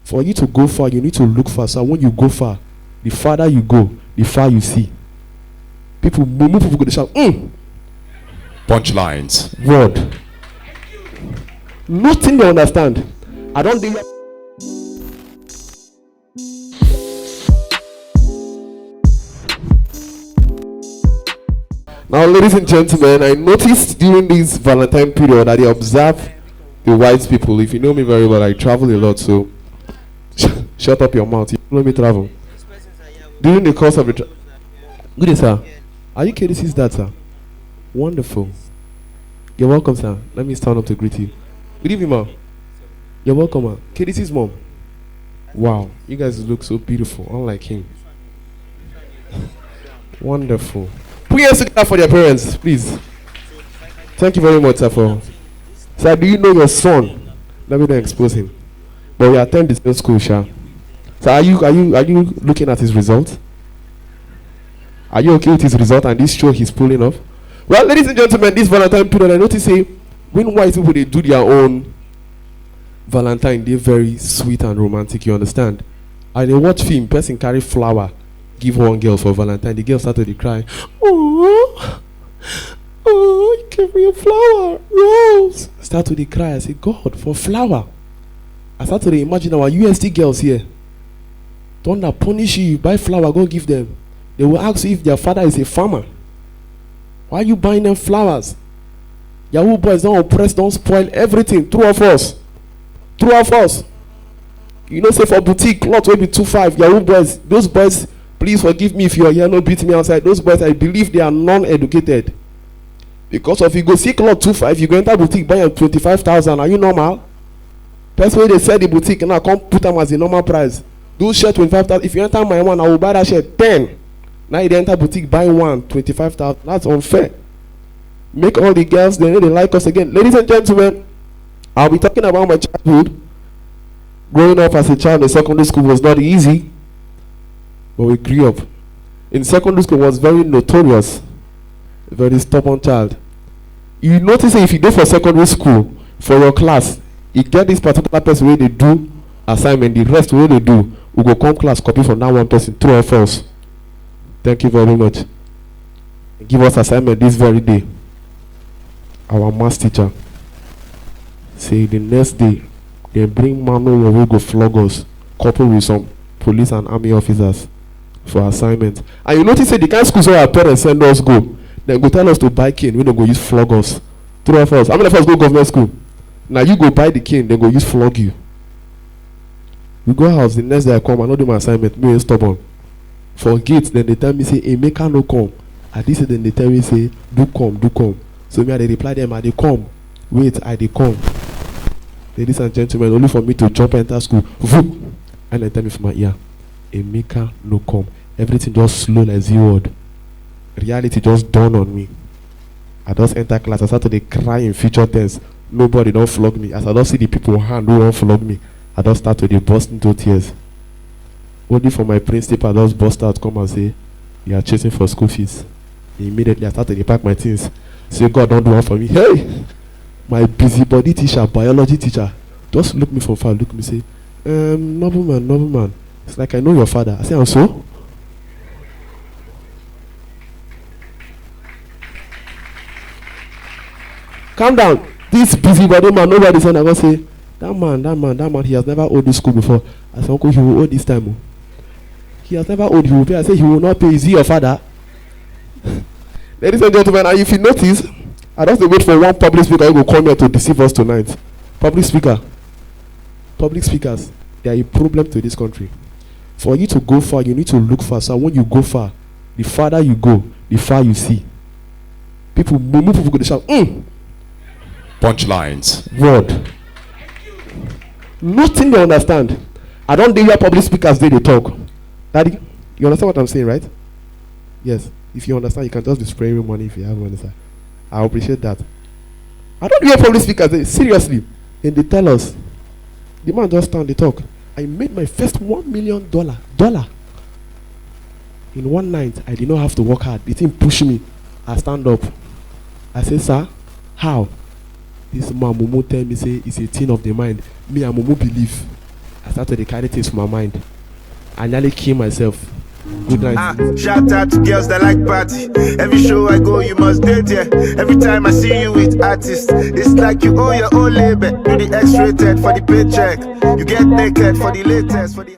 For you to go far, you need to look far. So when you go far, the farther you go, the far you see. People move, people go to shout, Punchlines. word. Nothing they understand. I don't think. Now, ladies and gentlemen, I noticed during this Valentine period that they observe the white people. If you know me very well, I travel a lot, so shut up your mouth. You know me travel. During the course of the good day, sir. Are you KDC's dad, sir? Wonderful. You're welcome, sir. Let me stand up to greet you. Good evening, ma'am. You're welcome, ma'am. KDC's mom. Wow, you guys look so beautiful, unlike him. Wonderful. Put your hands together for their parents, please. Thank you very much, sir. Sir, do you know your son? Let me not expose him. But we attend the same school, sir. So are you looking at his result? Are you okay with his result and this show he's pulling off? Well, ladies and gentlemen, this Valentine period, I notice when white people they do their own Valentine, they're very sweet and romantic, you understand? And they watch film, person carry flower, give one girl for Valentine, the girl started to cry. Oh, you gave me a flower, rose. Start to cry. I say, God, for flower. I start to imagine our UST girls here. Don't punish you, buy flower, go give them. They will ask you if their father is a farmer. Why are you buying them flowers? Yahoo boys don't oppress, don't spoil everything. True of us. True of us. You know, say for boutique, cloth will be 2.5. Yahoo boys, those boys, please forgive me if you are here, no beat me outside. Those boys, I believe they are non-educated. Because if you go see cloth 2.5, you go enter boutique, buy them 25,000. Are you normal? That's why they sell the boutique and I can't put them as a normal price. Those shirt 25,000. If you enter my one, I will buy that shirt 10. Now you enter boutique, buy one 25,000. That's unfair. Make all the girls they like us again. Ladies and gentlemen, I'll be talking about my childhood. Growing up as a child in secondary school was not easy, but we grew up. In secondary school was very notorious, a very stubborn child. You notice that if you go for secondary school for your class, you get this particular person where they do assignment, the rest where they do, we go come class, copy from that one person, true or false. Thank you very much. Give us assignment this very day. Our maths teacher say the next day they bring manual where we go flog us, coupled with some police and army officers for assignment. And you notice that the kind of schools where our parents send us go, they go tell us to buy cane, we don't go use flog us. True or false? How many of us go government school? Now you go buy the cane, they go use flog you. We go house, the next day I come, I not do my assignment, me stubborn. For gates, then they tell me say, hey, make her no come. At this then they tell me say, do come, do come. So me I they reply them, I they come. Wait, I they come. Ladies and gentlemen, only for me to jump enter school. Vroom, and they tell me from my ear, hey, make her no come. Everything just slow like Z-word. Reality just dawned on me. I just enter class, I started to cry in future tense. Nobody don't flog me. As I don't see the people hand who don't flog me, I just start to burst into tears. Only for my principal, I just bust out, come and say, you are chasing for school fees. Immediately I started to pack my things. Say, God, don't do one for me. Hey, my busybody teacher, biology teacher, just look me from far, look me, say, nobleman. It's like I know your father. I say, I'm so. Calm down. This busybody man, nobody said, I'm going to say, that man, he has never owed this school before. I said, Uncle, he will owe this time. Oh. He has never owed, he will pay. I said, he will not pay. Is he your father? Ladies and gentlemen, and if you notice, I just wait for one public speaker who will come here to deceive us tonight. Public speakers, they are a problem to this country. For you to go far, you need to look far. So when you go far, the farther you go, the far you see. People go to shout, Punchlines. Word. Nothing they understand. I don't hear public speakers they talk. Daddy, you understand what I'm saying, right? Yes. If you understand, you can just be spraying me money if you have money, sir. I appreciate that. I don't hear public speakers seriously. And they tell us, the man just stand, they talk. I made my first $1 million in one night. I did not have to work hard. The thing pushed me. I stand up. I say, sir, how? This man Mumu tell me say it's a thing of the mind. Me and Mumu believe. I started to carry things from my mind. I nearly killed myself. Good night. Shout out to girls that like party. Every show I go, you must date, yeah. Every time I see you with artists, it's like you owe your own label. Do the X-rated for the paycheck. You get naked for the latest. For the